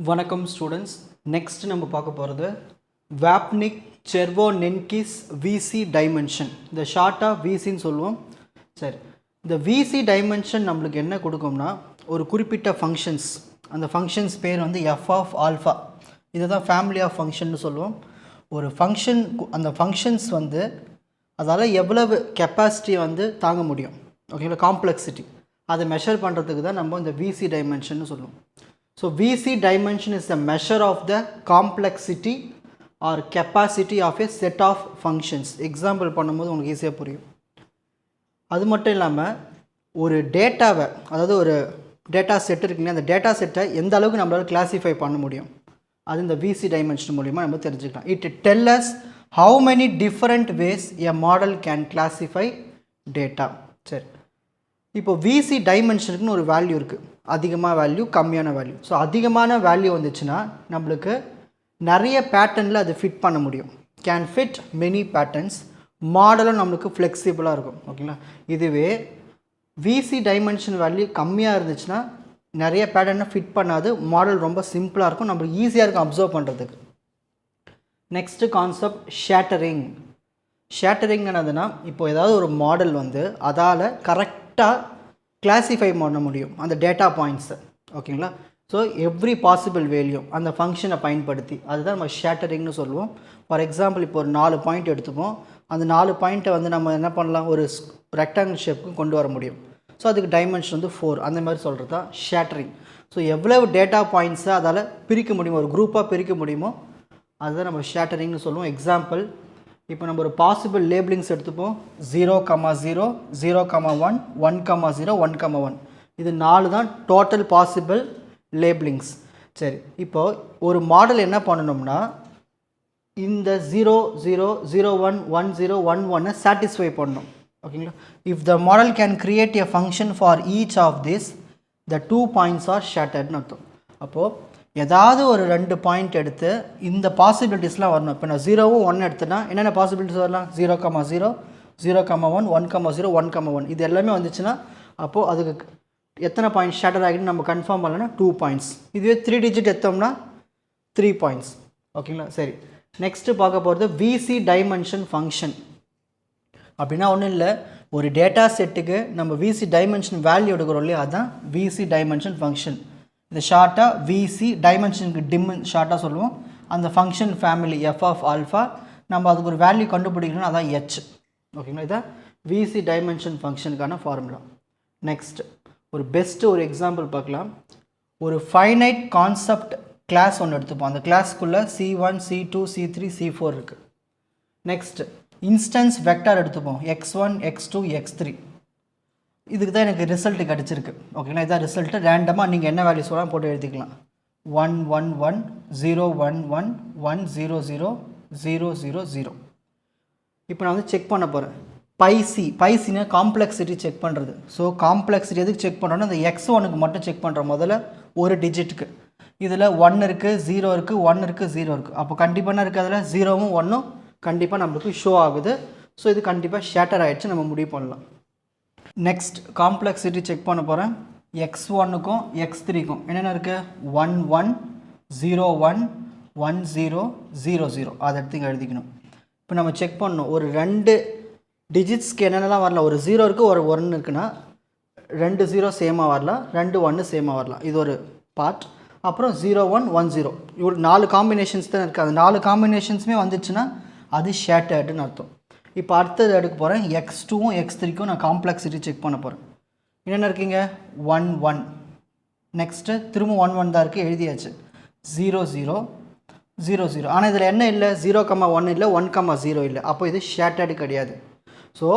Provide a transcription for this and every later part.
வணக்கம் students. Next நம்ம பார்க்க போகிறது வாப்னிக் செர்வோனென்கிஸ் விசி டைமென்ஷன். இந்த ஷார்ட்டாக விசின்னு சொல்லுவோம். சரி, இந்த விசி டைமென்ஷன் நம்மளுக்கு என்ன கொடுக்கும்னா ஒரு குறிப்பிட்ட ஃபங்க்ஷன்ஸ், அந்த ஃபங்க்ஷன்ஸ் பேர் வந்து எஃப் ஆஃப் ஆல்ஃபா. இதை தான் ஃபேமிலி ஆஃப் ஃபங்க்ஷன்னு சொல்லுவோம். ஒரு ஃபங்க்ஷன், அந்த ஃபங்க்ஷன்ஸ் வந்து அதால் எவ்வளவு கெப்பாசிட்டியை வந்து தாங்க முடியும், ஓகேங்களா, காம்ப்ளெக்சிட்டி, அதை மெஷர் பண்ணுறதுக்கு தான் நம்ம இந்த விசி டைமென்ஷன் சொல்லுவோம். So VC dimension is the measure of the complexity or capacity of a set of functions. Example பண்ணும்போது உங்களுக்கு ஈஸியாக புரியும். அது மட்டும் இல்லாமல் ஒரு டேட்டாவை, அதாவது ஒரு டேட்டா செட் இருக்குங்க, அந்த டேட்டா செட்டை எந்த அளவுக்கு நம்மளால் கிளாஸிஃபை பண்ண முடியும், அது இந்த விசி டைமென்ஷன் மூலிமா நம்ம தெரிஞ்சுக்கலாம். It del us how many different ways a model can classify data. சரி, இப்போ விசி டைமென்ஷனுக்குன்னு ஒரு வேல்யூ இருக்குது, அதிகமான வேல்யூ, கம்மியான வேல்யூ. ஸோ அதிகமான வேல்யூ வந்துச்சுன்னா நம்மளுக்கு நிறைய பேட்டர்னில் அது ஃபிட் பண்ண முடியும், கேன் ஃபிட் மெனி பேட்டர்ன்ஸ். மாடலும் நம்மளுக்கு ஃப்ளெக்சிபிளாக இருக்கும், ஓகேங்களா. இதுவே விசி டைமென்ஷன் வேல்யூ கம்மியாக இருந்துச்சுன்னா நிறைய பேட்டர்னை ஃபிட் பண்ணாது, மாடல் ரொம்ப சிம்பிளாக இருக்கும், நம்மளுக்கு ஈஸியாக இருக்கும் அப்சர்வ் பண்ணுறதுக்கு. Next concept shattering. ஷேட்டரிங் என்னதுன்னா, இப்போ ஏதாவது ஒரு மாடல் வந்து அதால் கரெக்டாக கிளாஸிஃபை பண்ண முடியும் அந்த டேட்டா பாயிண்ட்ஸை, ஓகேங்களா. ஸோ எவ்ரி பாசிபிள் வேல்யூ அந்த ஃபங்க்ஷனை பயன்படுத்தி, அதுதான் நம்ம ஷேட்டரிங்னு சொல்லுவோம். ஃபார் எக்ஸாம்பிள், இப்போ ஒரு 4 பாயிண்ட் எடுத்துப்போம், அந்த 4 பாயிண்ட்டை வந்து நம்ம என்ன பண்ணலாம், ஒரு ரெக்டாங்கிள் ஷேப்புக்கு கொண்டு வர முடியும். ஸோ அதுக்கு டைமென்ஷன் வந்து 4, அந்த மாதிரி சொல்கிறது தான் ஷேட்டரிங். ஸோ எவ்வளவு டேட்டா பாயிண்ட்ஸை அதால் பிரிக்க முடியுமோ, ஒரு குரூப்பாக பிரிக்க முடியுமோ, அதுதான் நம்ம ஷேட்டரிங்னு சொல்லுவோம். எக்ஸாம்பிள், இப்போ நம்ம ஒரு பாசிபிள் லேபிளிங்ஸ் எடுத்துப்போம். 0,0, 0,1, 1,0, 1,1. இது 4 தான் டோட்டல் பாசிபிள் லேபிளிங்ஸ். சரி, இப்போது ஒரு மாடல் என்ன பண்ணணும்னா இந்த 0, 0, 0, 1, 1, 0, 1, 1 சாட்டிஸ்ஃபை பண்ணணும், ஓகேங்களா. If the model can create a function for each of this, the 2 points are ஷேட்டர்ட்னு அர்த்தம். அப்போது ஏதாவது ஒரு 2 பாயிண்ட் எடுத்து இந்த பாசிபிலிட்டிஸ்லாம் வரணும். இப்போ நான் 0வும் 1 எடுத்தேன்னா என்னென்ன பாசிபிலிட்டிஸ் வரலாம், 0,0, 0,1, 1,0, 1,1. இது எல்லாமே வந்துச்சுன்னா அப்போது அதுக்கு எத்தனை பாயிண்ட்ஸ் ஷேட்டர் ஆகிட்டு நம்ம கன்ஃபார்ம் பண்ணலன்னா 2 பாயிண்ட்ஸ். இதுவே 3 டிஜிட் எடுத்தோம்னா 3 பாயிண்ட்ஸ், ஓகேங்களா. சரி, நெக்ஸ்ட்டு பார்க்க போகிறது விசி டைமென்ஷன் ஃபங்க்ஷன். அப்படின்னா ஒன்றும் இல்லை, ஒரு டேட்டா செட்டுக்கு நம்ம விசி டைமென்ஷன் வேல்யூ எடுக்கிறோம் இல்லையா, அதுதான் விசி டைமென்ஷன் ஃபங்க்ஷன். இந்த ஷார்ட்டாக விசி டைமென்ஷனுக்கு டிம்னு ஷார்ட்டாக சொல்லுவோம். அந்த function family F of alpha, நம்ம அதுக்கு ஒரு வேல்யூ கண்டுபிடிக்கணும்னா அதான் ஹெச், ஓகேங்களா. இதான் விசி டைமென்ஷன் ஃபங்க்ஷனுக்கான ஃபார்முலா. நெக்ஸ்ட் ஒரு பெஸ்ட்டு ஒரு எக்ஸாம்பிள் பார்க்கலாம். ஒரு ஃபைனைட் கான்செப்ட் கிளாஸ் ஒன்று எடுத்துப்போம். அந்த கிளாஸ்க்குள்ளே C1, C2, C3, C4 இருக்குது. நெக்ஸ்ட் இன்ஸ்டன்ஸ் வெக்டார் எடுத்துப்போம், x1, x2, x3. இதுக்கு தான் எனக்கு ரிசல்ட்டு கிடச்சிருக்கு, ஓகேங்களா. இதான் ரிசல்ட்டு. ரேண்டமாக நீங்கள் என்ன வேல்யூ சொல்லலாம் போட்டு எழுதிக்கலாம். 1, 1, 1, 0, 1, 1, 1, 0, 0, 0, 0, 0. இப்போ நான் வந்து செக் பண்ண போகிறேன். பைசினா காம்ப்ளெக்சிட்டி செக் பண்ணுறது. ஸோ காம்ப்ளெக்சிட்டி எதுக்கு செக் பண்ணுறோன்னா அந்த x1க்கு மட்டும் செக் பண்ணுறோம், முதல்ல ஒரு டிஜிட்டுக்கு. இதில் 1 இருக்குது, 0 இருக்குது, 1 இருக்குது, 0 இருக்குது. அப்போ கண்டிப்பாக என்ன இருக்குது, அதில் 0வும் 1ம் கண்டிப்பாக நம்மளுக்கு ஷோ ஆகுது. ஸோ இது கண்டிப்பாக ஷேட்டர் ஆகிடுச்சு, நம்ம முடிவு பண்ணலாம். நெக்ஸ்ட் காம்ப்ளெக்சிட்டி செக் பண்ண போகிறேன். x1க்கும் x3க்கும் என்னென்ன இருக்குது, 1, 1, 0, 1, 1, 0, 0, 0. அதை எடுத்து எழுதிக்கணும். இப்போ நம்ம செக் பண்ணணும், ஒரு 2 டிஜிட்ஸ்க்கு என்னென்னலாம் வரலாம். ஒரு 0 இருக்குது, ஒரு 1 இருக்குன்னா 2 0 சேமாக வரலாம், 2 1 சேமாக வரலாம். இது ஒரு பார்ட். அப்புறம் 0, 1, 1, 0, இவ்வளோ 4 காம்பினேஷன்ஸ் தான் இருக்குது. அந்த 4 காம்பினேஷன்ஸுமே வந்துச்சுன்னா அது ஷேட்டர்டுன்னு அர்த்தம். இப்போ அடுத்தது எடுக்க போகிறேன். x2வும் x3க்கும் நான் காம்ப்ளெக்சிட்டி செக் பண்ண போகிறேன். என்னென்ன இருக்கீங்க, 1, 1. நெக்ஸ்ட்டு திரும்ப 1, 1 தான் இருக்குது, எழுதியாச்சு. 0, 0, 0, 0. ஆனால் இதில் என்ன இல்லை, 0,1 இல்லை, 1,0 இல்லை. அப்போ இது ஷேட்டர்டு கிடையாது. ஸோ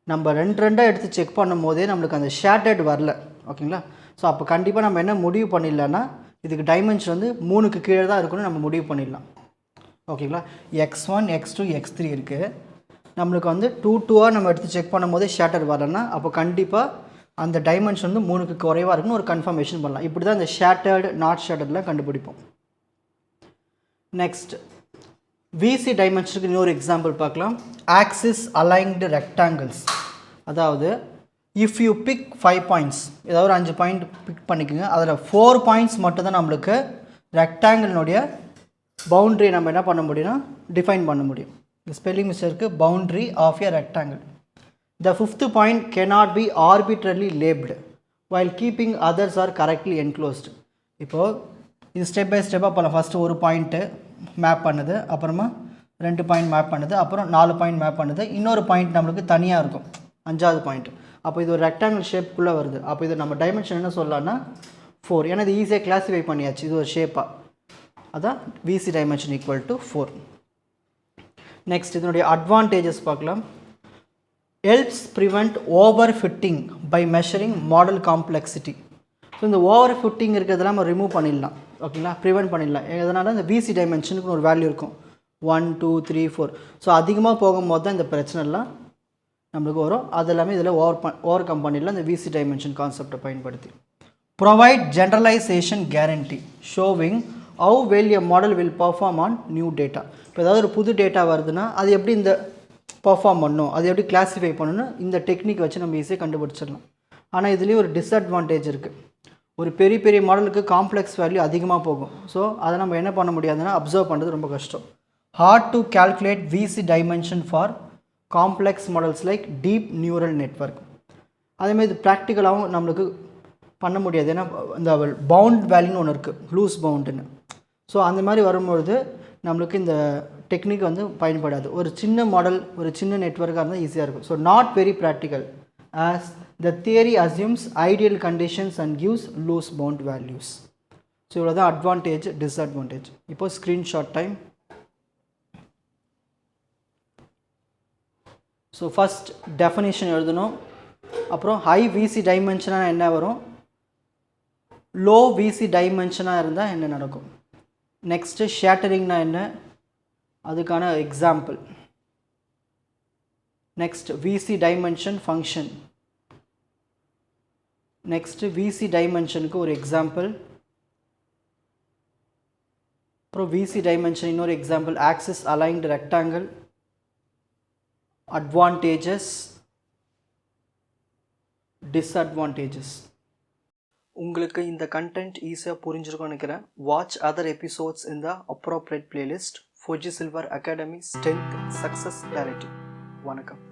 நம்ம 2 எடுத்து செக் பண்ணும் போதே நம்மளுக்கு அந்த ஷேட்டர்டு வரல, ஓகேங்களா. ஸோ அப்போ கண்டிப்பாக நம்ம என்ன முடிவு பண்ணிடலான்னா, இதுக்கு டைமென்ஷன் வந்து 3க்கு கீழே தான் இருக்குன்னு நம்ம முடிவு பண்ணிடலாம், ஓகேங்களா. x1, x2, x3 இருக்குது. நம்மளுக்கு வந்து 2, 2 நம்ம எடுத்து செக் பண்ணும் போதே ஷேட்டர் வரலன்னா அப்போ கண்டிப்பாக அந்த டைமென்ஷன் வந்து 3க்கு குறைவாக இருக்குன்னு ஒரு கன்ஃபர்மேஷன் பண்ணலாம். இப்படி தான் இந்த ஷேட்டர்டு நாட் ஷேட்டர்டெலாம் கண்டுபிடிப்போம். நெக்ஸ்ட் விசி டைமென்ஷனுக்கு இன்னொரு எக்ஸாம்பிள் பார்க்கலாம். Axis aligned rectangles. அதாவது இஃப் யூ பிக் 5 பாயிண்ட்ஸ், ஏதாவது ஒரு 5 பாயிண்ட் பிக் பண்ணிக்கோங்க, அதில் 4 பாயிண்ட்ஸ் மட்டும்தான் நம்மளுக்கு ரெக்டாங்கிள்னுடைய பவுண்ட்ரி நம்ம என்ன பண்ண முடியும்னா டிஃபைன் பண்ண முடியும். இந்த spelling mistake boundary of a rectangle. The fifth point cannot be arbitrarily labeled while keeping others are correctly enclosed. இப்போது இது ஸ்டெப் பை ஸ்டெப்பாக போகலாம். ஃபஸ்ட்டு ஒரு பாயிண்ட்டு மேப் பண்ணுது, அப்புறமா 2 பாயிண்ட் மேப் பண்ணுது, அப்புறம் 4 பாயிண்ட் மேப் பண்ணுது, இன்னொரு பாயிண்ட் நம்மளுக்கு தனியாக இருக்கும் 5வது பாயிண்ட். அப்போ இது ஒரு ரெக்டாங்கிள் ஷேப்புக்குள்ளே வருது. அப்போ இது நம்ம டைமென்ஷன் என்ன சொல்லலாம்னா 4. ஏன்னா இது ஈஸியாக கிளாஸிஃபை பண்ணியாச்சு, இது ஒரு ஷேப்பாக. அதான் விசி டைமென்ஷன் ஈக்குவல் டு 4. நெக்ஸ்ட் இதனுடைய அட்வான்டேஜஸ் பார்க்கலாம். helps prevent overfitting by measuring model complexity. So இந்த overfitting இருக்கிறதெல்லாம் நம்ம ரிமூவ் பண்ணிடலாம், ஓகேங்களா, ப்ரிவெண்ட் பண்ணிடலாம். எதனால இந்த விசி டைமென்ஷனுக்கு ஒரு வேல்யூ இருக்கும் 1 2 3 4. ஸோ அதிகமாக போகும்போது தான் இந்த பிரச்சனைலாம் நம்மளுக்கு வரும். அது எல்லாமே இதில் ஓவர் கம் பண்ணிடலாம் இந்த விசி டைமென்ஷன் கான்செப்டை பயன்படுத்தி. Provide generalisation guarantee showing how well a model will perform on new data. இப்போ ஏதாவது ஒரு புது டேட்டா வருதுன்னா அது எப்படி இந்த பர்ஃபார்ம் பண்ணணும், அது எப்படி கிளாஸிஃபை பண்ணணும், இந்த டெக்னிக் வச்சு நம்ம ஈஸியாக கண்டுபிடிச்சிடலாம். ஆனால் இதுலேயும் ஒரு டிஸ்அட்வான்டேஜ் இருக்குது. ஒரு பெரிய பெரிய மாடலுக்கு காம்ப்ளெக்ஸ் வேல்யூ அதிகமாக போகும். ஸோ அதை நம்ம என்ன பண்ண முடியாதுன்னா அப்சர்வ் பண்ணுறது ரொம்ப கஷ்டம். Hard to calculate VC dimension for complex models like deep neural network. அதேமாதிரி இது ப்ராக்டிக்கலாகவும் நம்மளுக்கு பண்ண முடியாது. ஏன்னா இந்த பவுண்ட் வேல்யூன்னு ஒன்று இருக்குது, லூஸ் பவுண்டுன்னு. ஸோ அந்த மாதிரி வரும்பொழுது நம்மளுக்கு இந்த டெக்னிக் வந்து பயன்படாது. ஒரு சின்ன மாடல், ஒரு சின்ன நெட்வொர்க்காக இருந்தால் ஈஸியாக இருக்கும். So not very practical as the theory assumes ideal conditions and gives loose bound values. So இவ்வளோ தான் அட்வான்டேஜ், டிஸ்அட்வான்டேஜ். இப்போது screenshot time. So first definition எழுதணும். அப்புறம் ஹை விசி டைமென்ஷனாக என்ன வரும், லோ விசி டைமென்ஷனாக இருந்தால் என்ன நடக்கும். நெக்ஸ்ட்டு ஷேட்டரிங்னா என்ன, அதுக்கான எக்ஸாம்பிள். நெக்ஸ்ட் விசி டைமென்ஷன் ஃபங்க்ஷன். நெக்ஸ்ட்டு விசி டைமென்ஷனுக்கு ஒரு எக்ஸாம்பிள். அப்புறம் விசி டைமென்ஷன் இன்னொரு example, axis aligned rectangle. Advantages, disadvantages. உங்களுக்கு இந்த கண்டென்ட் ஈஸியாக புரிஞ்சிருக்கும்னு நினைக்கிறேன். வாட்ச் அதர் எபிசோட்ஸ் இன் த appropriate playlist. Fuji silver academy strength success directive. வணக்கம்.